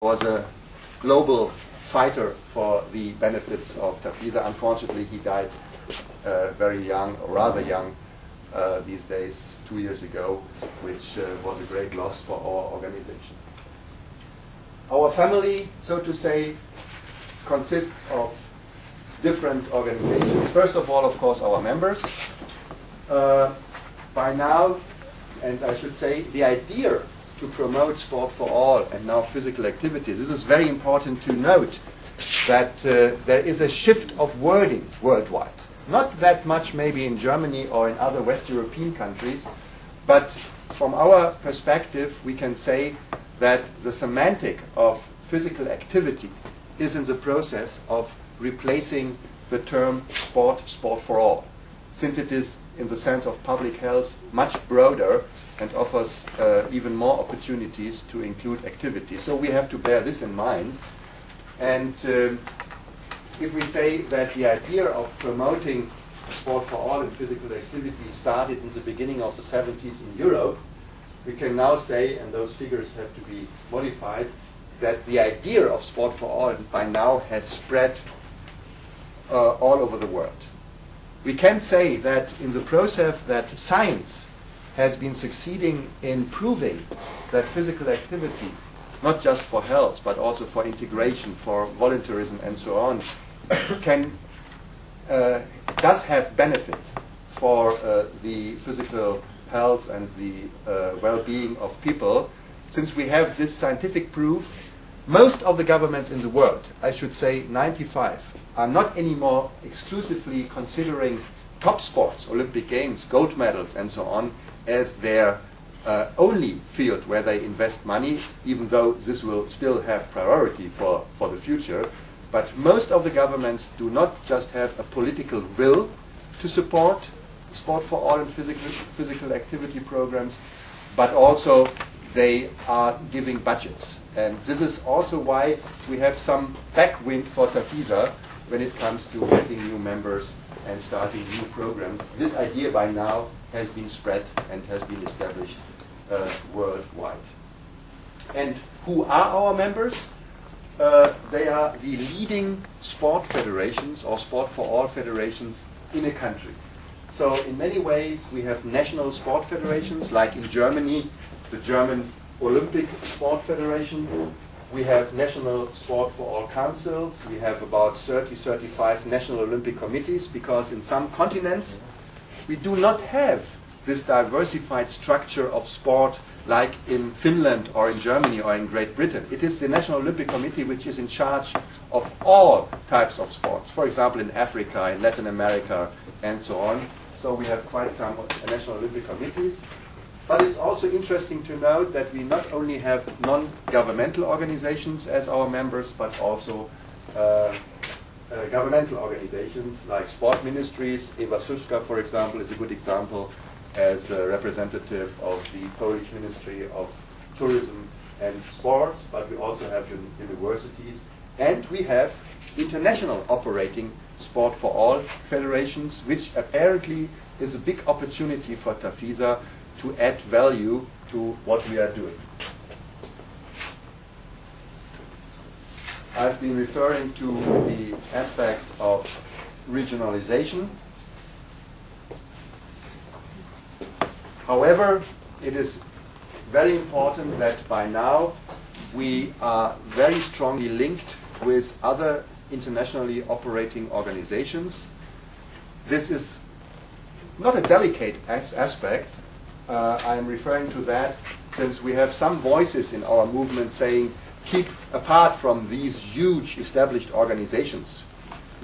was a global fighter for the benefits of TAFISA. Unfortunately, he died very young, or rather young, these days, 2 years ago, which was a great loss for our organization. Our family, so to say, consists of different organizations. First of all, of course, our members. By now, and I should say, the idea to promote sport for all and now physical activities, this is very important to note that there is a shift of wording worldwide. Not that much maybe in Germany or in other West European countries, but from our perspective we can say that the semantic of physical activity is in the process of replacing the term sport for all, since it is in the sense of public health much broader and offers even more opportunities to include activities. So we have to bear this in mind. And if we say that the idea of promoting sport for all and physical activity started in the beginning of the 70s in Europe, we can now say, and those figures have to be modified, that the idea of sport for all by now has spread all over the world. We can say that in the process that science has been succeeding in proving that physical activity, not just for health, but also for integration, for voluntarism and so on, does have benefit for the physical health and the well-being of people. Since we have this scientific proof, most of the governments in the world, I should say 95, are not anymore exclusively considering top sports, Olympic Games, gold medals and so on, as their only field where they invest money, even though this will still have priority for the future. But most of the governments do not just have a political will to support sport for all and physical activity programs, but also they are giving budgets. And this is also why we have some backwind for TAFISA when it comes to getting new members and starting new programs. This idea by now has been spread and has been established worldwide. And who are our members? They are the leading sport federations or sport for all federations in a country. So in many ways we have national sport federations, like in Germany, the German Olympic Sport Federation. We have national sport for all councils. We have about 30-35 national Olympic committees, because in some continents we do not have this diversified structure of sport like in Finland or in Germany or in Great Britain. It is the National Olympic Committee which is in charge of all types of sports, for example in Africa, in Latin America and so on. So we have quite some National Olympic committees. But it's also interesting to note that we not only have non-governmental organizations as our members, but also governmental organizations like sport ministries. Eva Suszka, for example, is a good example as a representative of the Polish Ministry of Tourism and Sports, but we also have universities. And we have international operating sport for all federations, which apparently is a big opportunity for TAFISA to add value to what we are doing. I've been referring to the aspect of regionalization. However, it is very important that by now we are very strongly linked with other internationally operating organizations. This is not a delicate aspect. I'm referring to that since we have some voices in our movement saying, keep apart from these huge established organizations.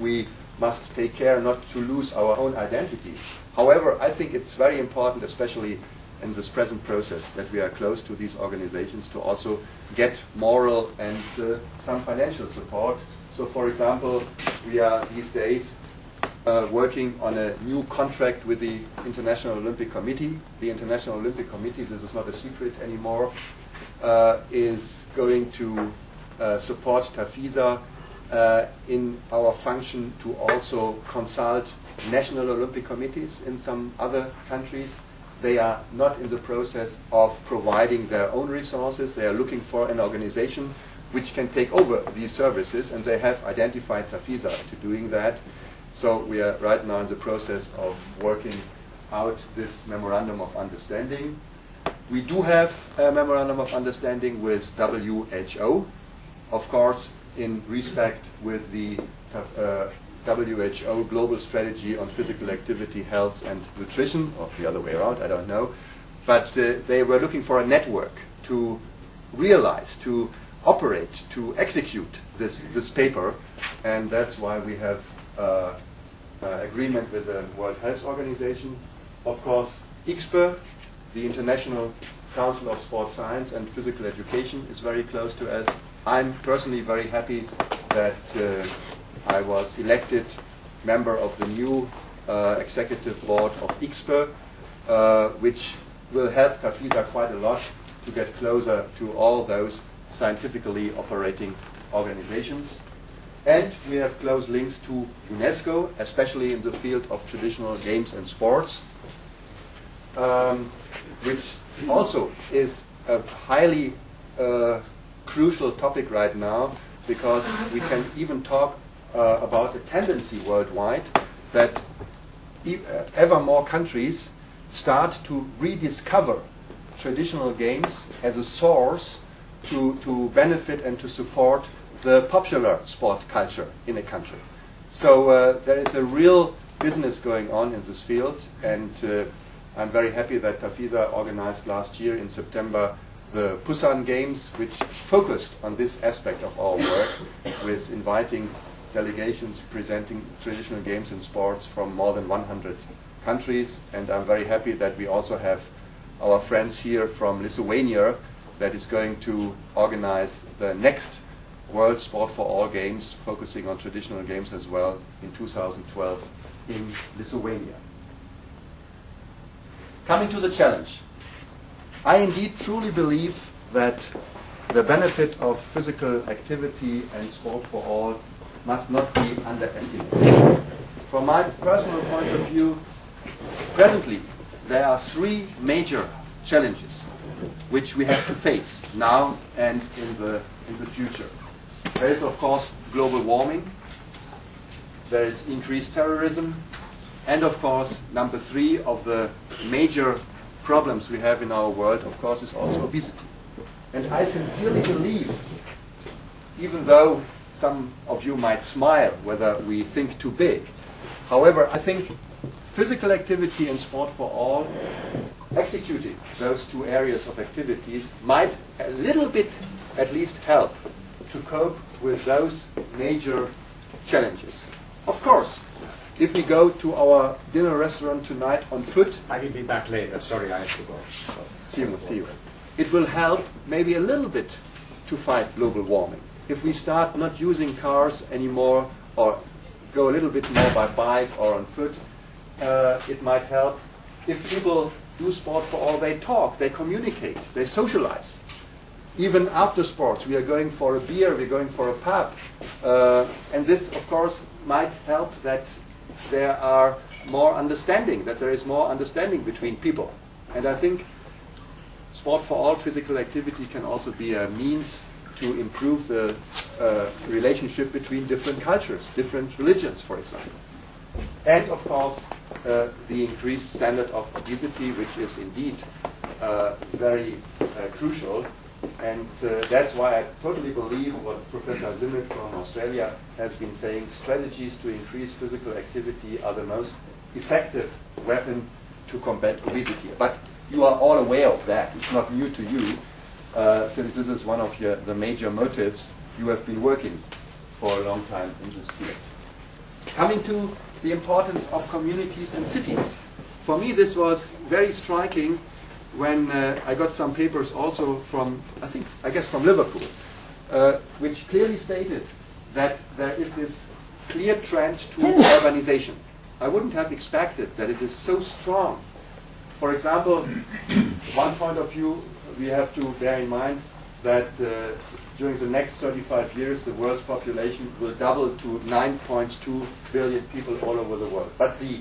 We must take care not to lose our own identity. However, I think it's very important, especially in this present process, that we are close to these organizations to also get moral and some financial support. So for example, we are these days working on a new contract with the International Olympic Committee. The International Olympic Committee, this is not a secret anymore, is going to support TAFISA in our function to also consult national Olympic committees in some other countries. They are not in the process of providing their own resources. They are looking for an organization which can take over these services, and they have identified TAFISA to doing that. So we are right now in the process of working out this memorandum of understanding. We do have a memorandum of understanding with WHO, of course, in respect with the WHO Global Strategy on Physical Activity, Health and Nutrition, or the other way around, I don't know. But they were looking for a network to realize, to operate, to execute this paper, and that's why we have agreement with the World Health Organization. Of course, ICSPE, the International Council of Sports Science and Physical Education, is very close to us. I'm personally very happy that I was elected member of the new executive board of ICSPE, which will help TAFISA quite a lot to get closer to all those scientifically operating organizations. And we have close links to UNESCO, especially in the field of traditional games and sports, which also is a highly crucial topic right now, because we can even talk about a tendency worldwide that ever more countries start to rediscover traditional games as a source to benefit and to support the popular sport culture in a country. So there is a real business going on in this field, and I'm very happy that TAFISA organized last year in September the Busan Games, which focused on this aspect of our work, with inviting delegations presenting traditional games and sports from more than 100 countries. And I'm very happy that we also have our friends here from Lithuania that is going to organize the next World Sport for All Games, focusing on traditional games as well, in 2012 in Lithuania. Coming to the challenge. I indeed truly believe that the benefit of physical activity and sport for all must not be underestimated. From my personal point of view, presently there are three major challenges which we have to face now and in the future. There is, of course, global warming, there is increased terrorism, and of course, number three of the major problems we have in our world, of course, is also obesity. And I sincerely believe, even though some of you might smile whether we think too big, however, I think physical activity and sport for all, executing those two areas of activities, might a little bit at least help to cope with those major challenges. Of course, if we go to our dinner restaurant tonight on foot, I will be back later. Sorry, I have to go. See you. It will help maybe a little bit to fight global warming. If we start not using cars anymore, or go a little bit more by bike or on foot, it might help. If people do sport for all, they talk, they communicate, they socialize. Even after sports, we are going for a beer, we're going for a pub. And this, of course, might help that there are more understanding, that there is more understanding between people. And I think sport for all, physical activity, can also be a means to improve the relationship between different cultures, different religions, for example. And of course, the increased standard of obesity, which is indeed very crucial. And that's why I totally believe what Professor Zimmet from Australia has been saying. Strategies to increase physical activity are the most effective weapon to combat obesity. But you are all aware of that. It's not new to you, since this is one of the major motives. You have been working for a long time in this field. Coming to the importance of communities and cities. For me, this was very striking when I got some papers also from, I guess from Liverpool, which clearly stated that there is this clear trend to urbanization. I wouldn't have expected that it is so strong. For example, one point of view, we have to bear in mind that during the next 35 years, the world's population will double to 9.2 billion people all over the world. But the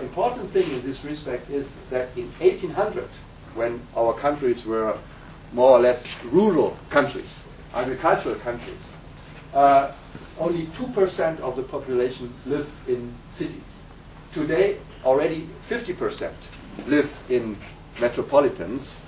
important thing in this respect is that in 1800, when our countries were more or less rural countries, agricultural countries, only 2% of the population live in cities. Today, already 50% live in metropolitans,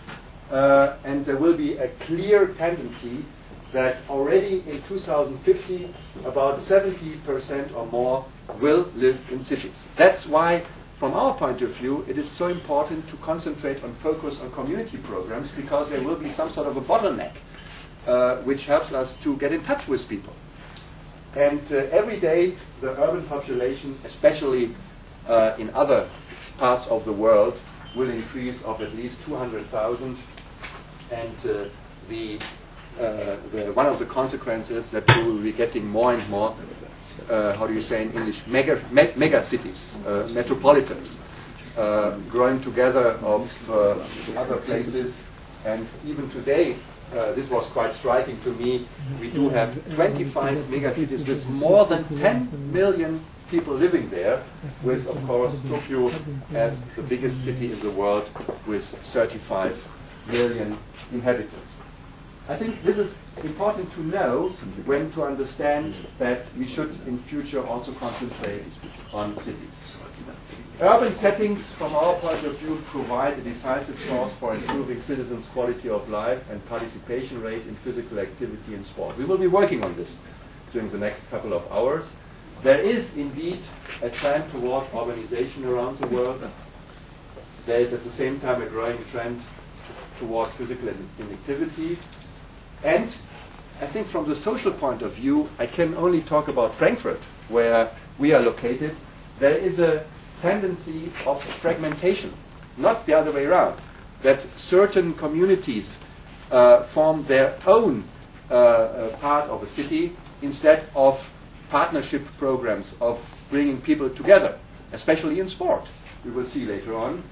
and there will be a clear tendency that already in 2050, about 70% or more will live in cities. That's why, from our point of view, it is so important to concentrate on focus on community programs, because there will be some sort of a bottleneck which helps us to get in touch with people. And every day, the urban population, especially in other parts of the world, will increase of at least 200,000. And one of the consequences that we will be getting more and more, how do you say in English, mega cities, metropolitans, growing together of other places. And even today, this was quite striking to me, we do have 25 mega cities with more than 10 million people living there, with, of course, Tokyo as the biggest city in the world with 35 million inhabitants. I think this is important to know when to understand that we should in future also concentrate on cities. Urban settings, from our point of view, provide a decisive source for improving citizens' quality of life and participation rate in physical activity and sport. We will be working on this during the next couple of hours. There is indeed a trend toward urbanization around the world. There is at the same time a growing trend toward physical inactivity. And I think from the social point of view, I can only talk about Frankfurt, where we are located. There is a tendency of fragmentation, not the other way around, that certain communities form their own part of a city instead of partnership programs of bringing people together, especially in sport. We will see later on